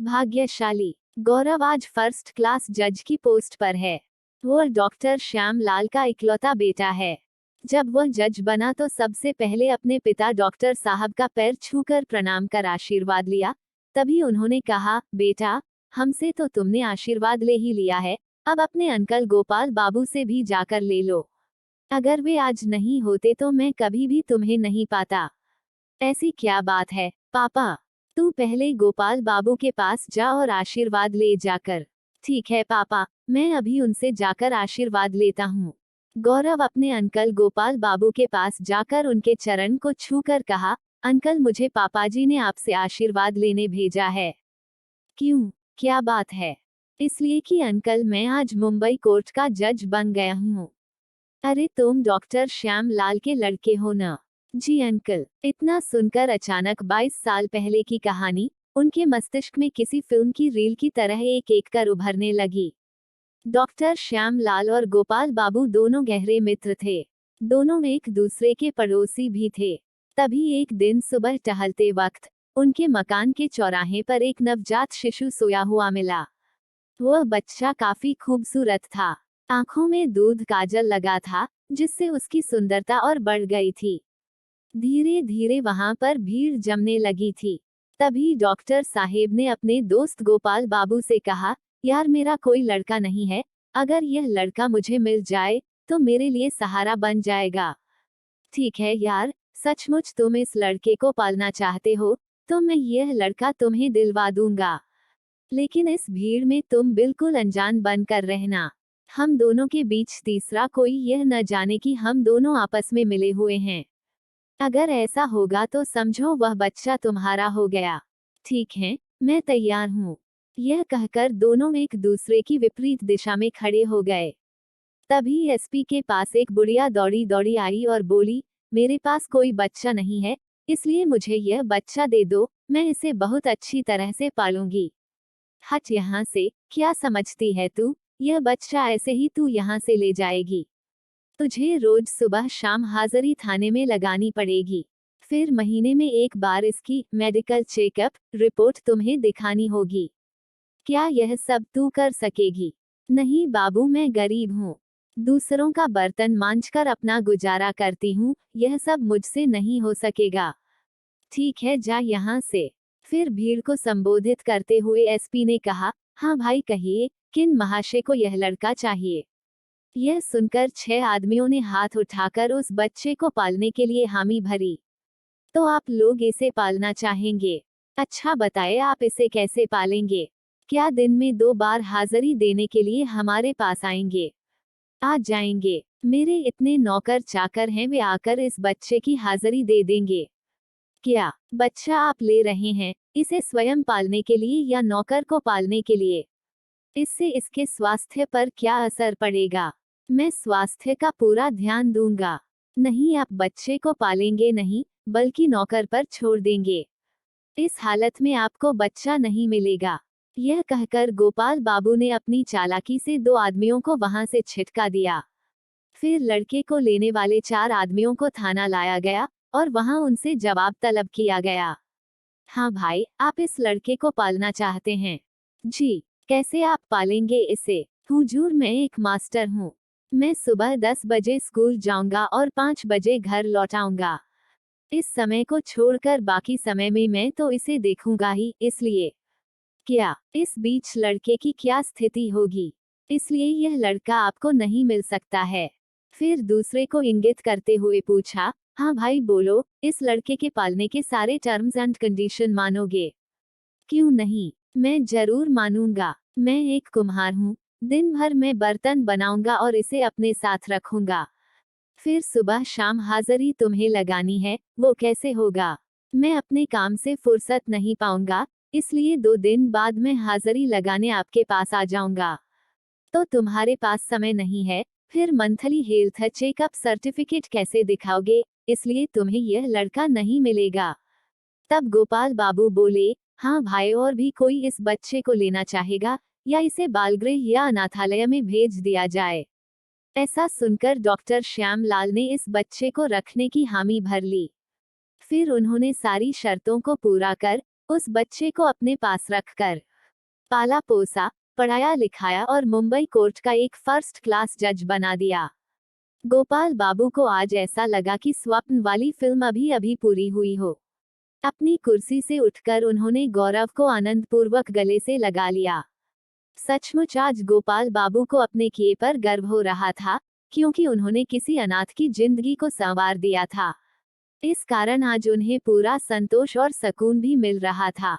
भाग्यशाली गौरव आज first class जज की पोस्ट पर है। वो डॉक्टर श्याम लाल का इकलौता बेटा है। जब वह जज बना तो सबसे पहले अपने पिता डॉक्टर साहब का पैर छूकर प्रणाम कर आशीर्वाद लिया। तभी उन्होंने कहा, बेटा, हमसे तो तुमने आशीर्वाद ले ही लिया है, अब अपने अंकल गोपाल बाबू से भी जाकर ले लो। अगर वे आज नहीं होते तो मैं कभी भी तुम्हें नहीं पाता। ऐसी क्या बात है पापा, तू पहले गोपाल बाबू के पास जा और आशीर्वाद ले जाकर। ठीक है पापा, मैं अभी उनसे जाकर आशीर्वाद लेता हूँ। गौरव अपने अंकल गोपाल बाबू के पास जाकर उनके चरण को छूकर कहा, अंकल, मुझे पापाजी ने आपसे आशीर्वाद लेने भेजा है। क्यों, क्या बात है? इसलिए कि अंकल, मैं आज मुंबई कोर्ट का जज बन गया हूँ। अरे तुम डॉक्टर श्याम लाल के लड़के हो ना? जी अंकल। इतना सुनकर अचानक 22 साल पहले की कहानी उनके मस्तिष्क में किसी फिल्म की रील की तरह एक एक कर उभरने लगी। डॉक्टर श्याम लाल और गोपाल बाबू दोनों गहरे मित्र थे। दोनों एक दूसरे के पड़ोसी भी थे। तभी एक दिन सुबह टहलते वक्त उनके मकान के चौराहे पर एक नवजात शिशु सोया हुआ मिला। वह बच्चा काफी खूबसूरत था। आंखों में दूध काजल लगा था, जिससे उसकी सुंदरता और बढ़ गई थी। धीरे धीरे वहां पर भीड़ जमने लगी थी। तभी डॉक्टर साहेब ने अपने दोस्त गोपाल बाबू से कहा, यार, मेरा कोई लड़का नहीं है, अगर यह लड़का मुझे मिल जाए तो मेरे लिए सहारा बन जाएगा। ठीक है यार, सचमुच तुम इस लड़के को पालना चाहते हो तो मैं यह लड़का तुम्हें दिलवा दूंगा। लेकिन इस भीड़ में तुम बिल्कुल अनजान बनकर रहना। हम दोनों के बीच तीसरा कोई यह न जाने कि हम दोनों आपस में मिले हुए हैं। अगर ऐसा होगा तो समझो वह बच्चा तुम्हारा हो गया। ठीक है, मैं तैयार हूँ। यह कहकर दोनों एक दूसरे की विपरीत दिशा में खड़े हो गए। तभी एसपी के पास एक बुढ़िया दौड़ी दौड़ी आई और बोली, मेरे पास कोई बच्चा नहीं है, इसलिए मुझे यह बच्चा दे दो, मैं इसे बहुत अच्छी तरह से पालूंगी। हट यहाँ से, क्या समझती है तू? यह बच्चा ऐसे ही तू यहाँ से ले जाएगी। तुझे रोज सुबह शाम हाजिरी थाने में लगानी पड़ेगी। फिर महीने में एक बार इसकी मेडिकल चेकअप रिपोर्ट तुम्हें दिखानी होगी। क्या यह सब तू कर सकेगी? नहीं बाबू, मैं गरीब हूँ, दूसरों का बर्तन मांजकर अपना गुजारा करती हूँ, यह सब मुझसे नहीं हो सकेगा। ठीक है, जा यहाँ से। फिर भीड़ को संबोधित करते हुए एसपी ने कहा, हाँ भाई कहिए, किन महाशय को यह लड़का चाहिए? यह सुनकर 6 आदमियों ने हाथ उठाकर उस बच्चे को पालने के लिए हामी भरी। तो आप लोग इसे पालना चाहेंगे? अच्छा बताए, आप इसे कैसे पालेंगे? क्या दिन में 2 बार हाजिरी देने के लिए हमारे पास आएंगे? आ जाएंगे। मेरे इतने नौकर चाकर हैं, वे आकर इस बच्चे की हाजिरी दे देंगे। क्या बच्चा आप ले रहे हैं, इसे स्वयं पालने के लिए या नौकर को पालने के लिए? इससे इसके स्वास्थ्य पर क्या असर पड़ेगा? मैं स्वास्थ्य का पूरा ध्यान दूंगा। नहीं, आप बच्चे को पालेंगे नहीं, बल्कि नौकर पर छोड़ देंगे। इस हालत में आपको बच्चा नहीं मिलेगा। यह कहकर गोपाल बाबू ने अपनी चालाकी से 2 आदमियों को वहां से छिटका दिया। फिर लड़के को लेने वाले 4 आदमियों को थाना लाया गया और वहां उनसे जवाब तलब किया गया। हाँ भाई, आप इस लड़के को पालना चाहते हैं? जी। कैसे आप पालेंगे इसे? हुजूर, मैं एक मास्टर हूँ। मैं सुबह 10 बजे स्कूल जाऊंगा और 5 बजे घर लौटाऊंगा। इस समय को छोड़कर बाकी समय में मैं तो इसे देखूंगा ही, इसलिए। क्या इस बीच लड़के की क्या स्थिति होगी? इसलिए यह लड़का आपको नहीं मिल सकता है। फिर दूसरे को इंगित करते हुए पूछा, हाँ भाई बोलो, इस लड़के के पालने के सारे टर्म्स एंड कंडीशन मानोगे? क्यों नहीं, मैं जरूर मानूंगा। मैं एक कुम्हार हूँ, दिन भर मैं बर्तन बनाऊंगा और इसे अपने साथ रखूंगा। फिर सुबह शाम हाजिरी तुम्हें लगानी है, वो कैसे होगा? मैं अपने काम से फुर्सत नहीं पाऊंगा, इसलिए 2 दिन बाद मैं हाजिरी लगाने आपके पास आ जाऊंगा। तो तुम्हारे पास समय नहीं है, फिर मंथली हेल्थ चेकअप सर्टिफिकेट कैसे दिखाओगे? इसलिए तुम्हें यह लड़का नहीं मिलेगा। तब गोपाल बाबू बोले, हाँ भाई, और भी कोई इस बच्चे को लेना चाहेगा, या इसे बालगृह या अनाथालय में भेज दिया जाए? ऐसा सुनकर डॉक्टर श्याम लाल ने इस बच्चे को रखने की हामी भर ली। फिर उन्होंने सारी शर्तों को पूरा कर उस बच्चे को अपने पास रखकर पाला पोसा, पढ़ाया लिखाया और मुंबई कोर्ट का एक फर्स्ट क्लास जज बना दिया। गोपाल बाबू को आज ऐसा लगा कि स्वप्न वाली फिल्म अभी अभी पूरी हुई हो। अपनी कुर्सी से उठकर उन्होंने गौरव को आनंदपूर्वक गले से लगा लिया। सचमुच आज गोपाल बाबू को अपने किए पर गर्व हो रहा था, क्योंकि उन्होंने किसी अनाथ की जिंदगी को संवार दिया था। इस कारण आज उन्हें पूरा संतोष और सुकून भी मिल रहा था।